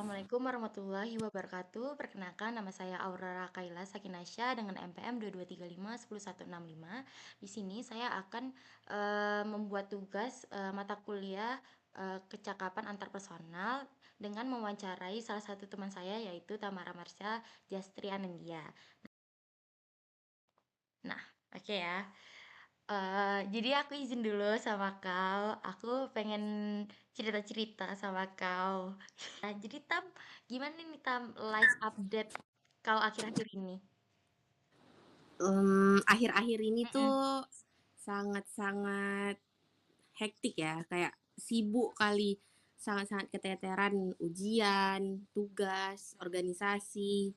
Assalamualaikum warahmatullahi wabarakatuh. Perkenalkan nama saya Aurora Kaila Sakinasya dengan NPM 2235 10165. Di sini saya akan membuat tugas mata kuliah kecakapan antarpersonal dengan mewawancarai salah satu teman saya yaitu Tamara Marsha Jastri Anandia. Nah, oke ya. Jadi aku izin dulu sama kau. Aku pengen cerita-cerita sama kau. Nah, jadi Tam, gimana nih Tam live update kau akhir-akhir ini? Akhir-akhir ini Mm-mm. tuh sangat-sangat hektik ya, kayak sibuk kali, sangat-sangat keteteran ujian, tugas organisasi,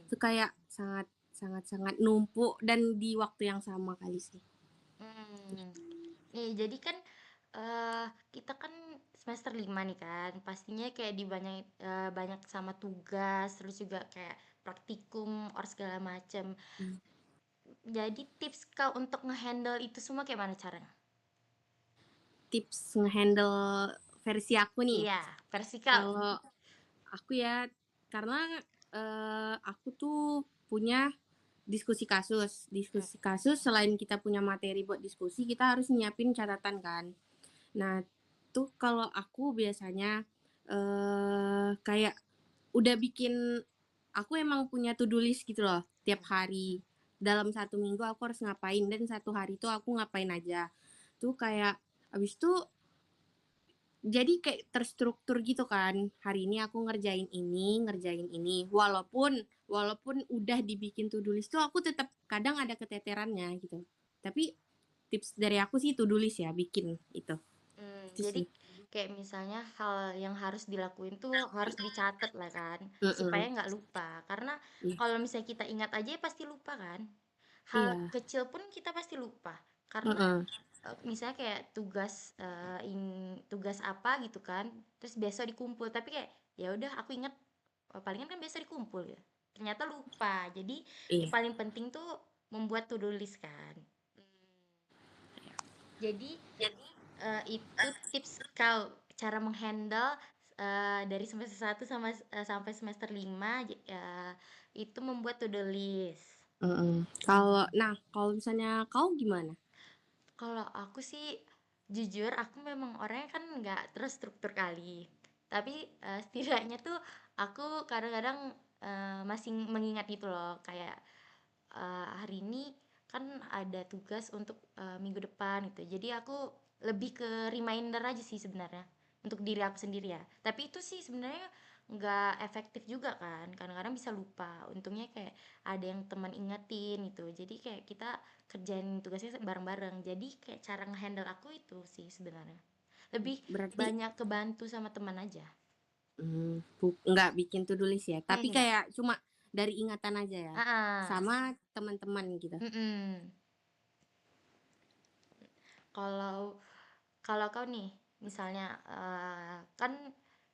itu kayak sangat-sangat numpuk dan di waktu yang sama kali sih. Hmm. Nih, jadi kan eh kita kan semester 5 nih kan. Pastinya kayak banyak sama tugas, terus juga kayak praktikum or segala macem. Mmm, Jadi tips kau untuk ngehandle itu semua kayak mana caranya? Tips nge-handle versi aku nih, Iya, versi kau. kalau aku ya, karena, aku tuh punya diskusi kasus selain kita punya materi buat diskusi, kita harus nyiapin catatan kan. Nah, tuh kalau aku biasanya, kayak udah bikin aku emang punya to do list gitu loh, tiap hari. Dalam 1 minggu aku harus ngapain dan 1 hari itu aku ngapain aja. Tuh kayak habis itu jadi kayak terstruktur gitu kan, hari ini aku ngerjain ini, walaupun walaupun udah dibikin to do list tuh aku tetap kadang ada keteterannya gitu. Tapi tips dari aku sih to do list ya, bikin itu Jadi sih. kayak misalnya hal yang harus dilakuin tuh harus dicatat lah kan, supaya Mhm, nggak lupa. Karena iya kalau misalnya kita ingat aja ya pasti lupa kan. Hal iya, kecil pun kita pasti lupa. Karena heeh, misalnya kayak tugas apa gitu kan, terus besok dikumpul. Tapi kayak ya udah aku ingat palingan kan besok dikumpul ya. Ternyata lupa. Jadi yang iya. paling penting tuh membuat to do list kan. Jadi itu tips kau cara menghandle dari semester 1 sampai semester 5 itu membuat to do list. Kalau misalnya kau gimana? Kalau aku sih jujur aku memang orangnya kan nggak terstruktur kali. Tapi setidaknya tuh aku kadang-kadang masih mengingat gitu loh kayak hari ini kan ada tugas untuk minggu depan gitu. Jadi aku lebih ke reminder aja sih sebenarnya untuk diri aku sendiri ya. Tapi itu sih sebenarnya nggak efektif juga kan. Kadang-kadang bisa lupa. Untungnya kayak ada yang teman ingetin gitu. Jadi kayak kita kerjain tugasnya bareng-bareng. Jadi kayak cara ngehandle aku itu sih sebenarnya. Lebih Berarti banyak kebantu sama teman aja. nggak bikin to do list ya, tapi Enggak. kayak cuma dari ingatan aja ya? Ah, ah. Sama teman-teman gitu? Mm-mm. Kalau Kalau kau nih, misalnya, kan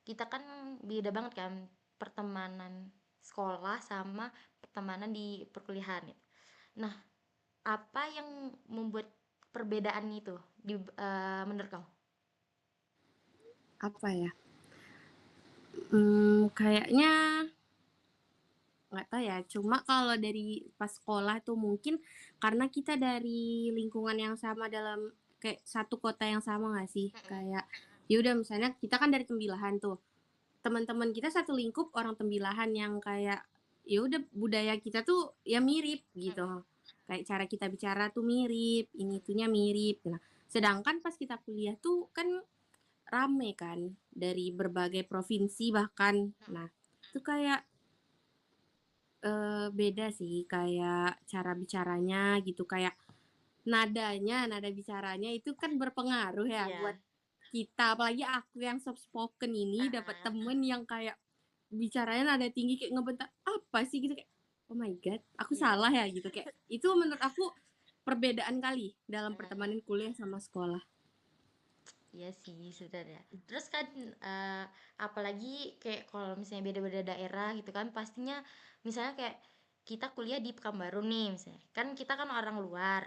kita kan beda banget kan pertemanan sekolah sama pertemanan di perkuliahan ya. Nah, apa yang membuat perbedaan itu menurut kau? Apa ya, kayaknya nggak tahu ya, cuma kalau dari pas sekolah tuh mungkin karena kita dari lingkungan yang sama dalam kayak satu kota yang sama nggak sih? Mhm, Kayak, ya udah misalnya kita kan dari Tembilahan tuh, teman-teman kita satu lingkup orang Tembilahan yang kayak, ya udah budaya kita tuh ya mirip mhm, gitu. Kayak cara kita bicara tuh mirip, ini itunya mirip. Nah, sedangkan pas kita kuliah tuh kan rame kan dari berbagai provinsi bahkan. mhm, Nah, itu kayak beda sih kayak cara bicaranya gitu, kayak nada bicaranya itu kan berpengaruh ya buat iya, kita, apalagi aku yang soft spoken ini dapat heeh, temen yang kayak bicaranya nada tinggi kayak ngebentak, "Apa sih?" Gitu kayak, "Oh my god, aku iya, salah ya?" Gitu, kayak itu menurut aku perbedaan kali dalam heeh. pertemanan kuliah sama sekolah. Iya sih sebenarnya. Terus kan apalagi kayak kalau misalnya beda-beda daerah gitu kan pastinya misalnya kayak kita kuliah di Pekanbaru nih misalnya. Kan kita kan orang luar.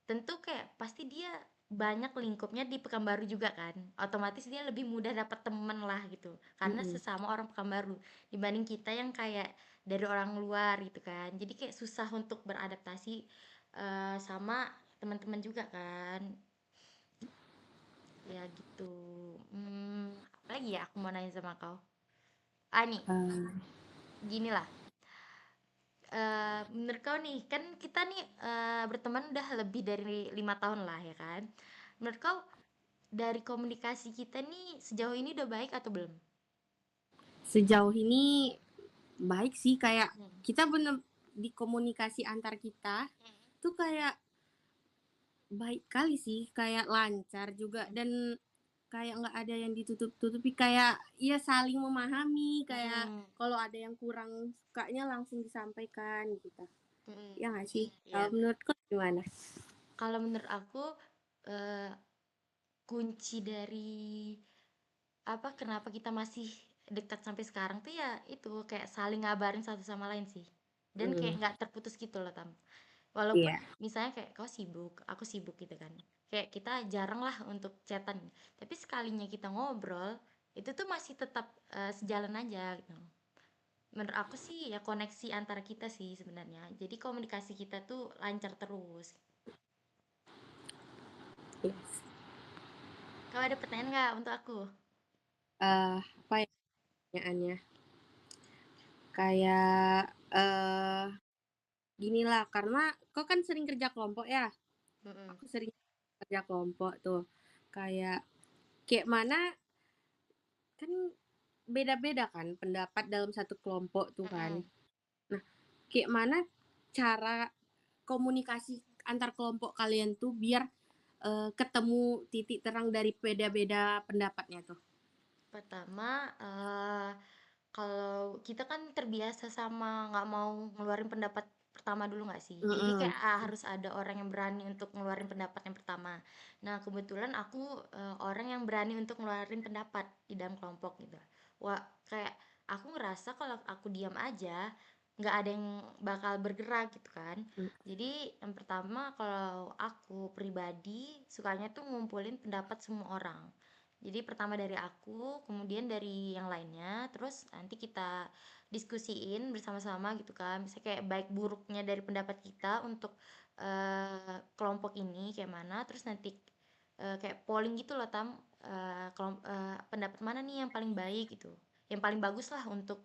Tentu kayak pasti dia banyak lingkupnya di Pekanbaru juga kan, otomatis dia lebih mudah dapat temen lah gitu, karena Mhm. sesama orang Pekanbaru, dibanding kita yang kayak dari orang luar gitu kan. Jadi kayak susah untuk beradaptasi, sama teman-teman juga kan, ya gitu. Apalagi ya aku mau nanya sama kau? Nih, Eee, gini lah, menurut kau nih, kan kita nih, berteman udah lebih dari 5 tahun lah ya kan. Menurut kau dari komunikasi kita nih sejauh ini udah baik atau belum? Sejauh ini baik sih, kayak Hmm. kita bener di komunikasi antar kita tuh kayak baik kali sih, kayak lancar juga Hmm. dan kayak nggak ada yang ditutup-tutupi, kayak ya saling memahami, kayak Mhm. kalau ada yang kurang sukanya langsung disampaikan gitu. Mhm. Ya nggak sih? Kalau Iya. menurut kau gimana? Kalau menurut aku, eee, kunci dari apa, kenapa kita masih dekat sampai sekarang tuh ya itu, kayak saling ngabarin satu sama lain sih. Dan kayak Mhm, nggak terputus gitu loh, Tam. Walaupun iya. misalnya kayak kau sibuk, aku sibuk gitu kan. Kayak kita jarang lah untuk chatan. Tapi sekalinya kita ngobrol, itu tuh masih tetap sejalan aja gitu. Menurut aku sih ya koneksi antara kita sih sebenarnya. Jadi komunikasi kita tuh lancar terus. Yes. Kau ada pertanyaan nggak untuk aku? Apa ya pertanyaannya? Kayak, ginilah, karena kau kan sering kerja kelompok ya, Mm-mm. aku sering kerja kelompok tuh. Kayak kayak mana kan beda-beda kan pendapat dalam satu kelompok tuh kan. Mm-mm. Nah, kayak mana cara komunikasi antar kelompok kalian tuh biar, ketemu titik terang dari beda-beda pendapatnya tuh? Pertama, kalau kita kan terbiasa sama nggak mau ngeluarin pendapat pertama dulu nggak sih? Jadi Mhm, kayak harus ada orang yang berani untuk ngeluarin pendapat yang pertama. Nah, kebetulan aku orang yang berani untuk ngeluarin pendapat di dalam kelompok gitu. Wah, kayak aku ngerasa kalau aku diam aja, nggak ada yang bakal bergerak gitu kan. mmm, Jadi yang pertama kalau aku pribadi sukanya tuh ngumpulin pendapat semua orang. Jadi pertama dari aku, kemudian dari yang lainnya, terus nanti kita diskusiin bersama-sama gitu kan. Misalnya kayak baik buruknya dari pendapat kita untuk kelompok ini kayak mana, terus nanti kayak polling gitu loh Tam, pendapat mana nih yang paling baik gitu, yang paling bagus lah untuk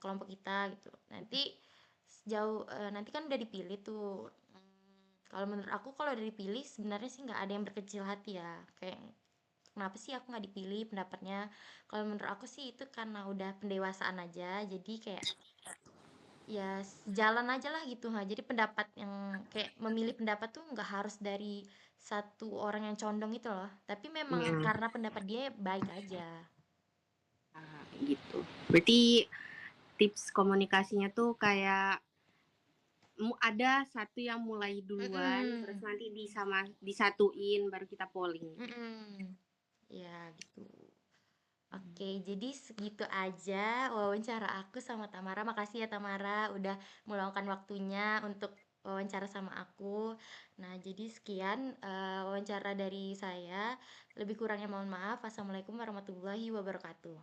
kelompok kita gitu. Nanti kan udah dipilih tuh. Kalau menurut aku kalau udah dipilih sebenarnya sih nggak ada yang berkecil hati ya. Kayak kenapa sih aku nggak dipilih pendapatnya? Kalau menurut aku sih itu karena udah pendewasaan aja. Jadi kayak ya jalan aja lah gitu ha. Jadi pendapat yang kayak memilih pendapat tuh nggak harus dari satu orang yang condong itu loh. Tapi memang mhm, karena pendapat dia baik aja. gitu. Berarti tips komunikasinya tuh kayak ada satu yang mulai duluan, terus Mm-mm. nanti disatuin baru kita polling. Mm-mm. Ya gitu. Oke, jadi segitu aja wawancara aku sama Tamara. Makasih ya Tamara udah meluangkan waktunya untuk wawancara sama aku. Nah, jadi sekian wawancara dari saya. Lebih kurangnya mohon maaf. Assalamualaikum warahmatullahi wabarakatuh.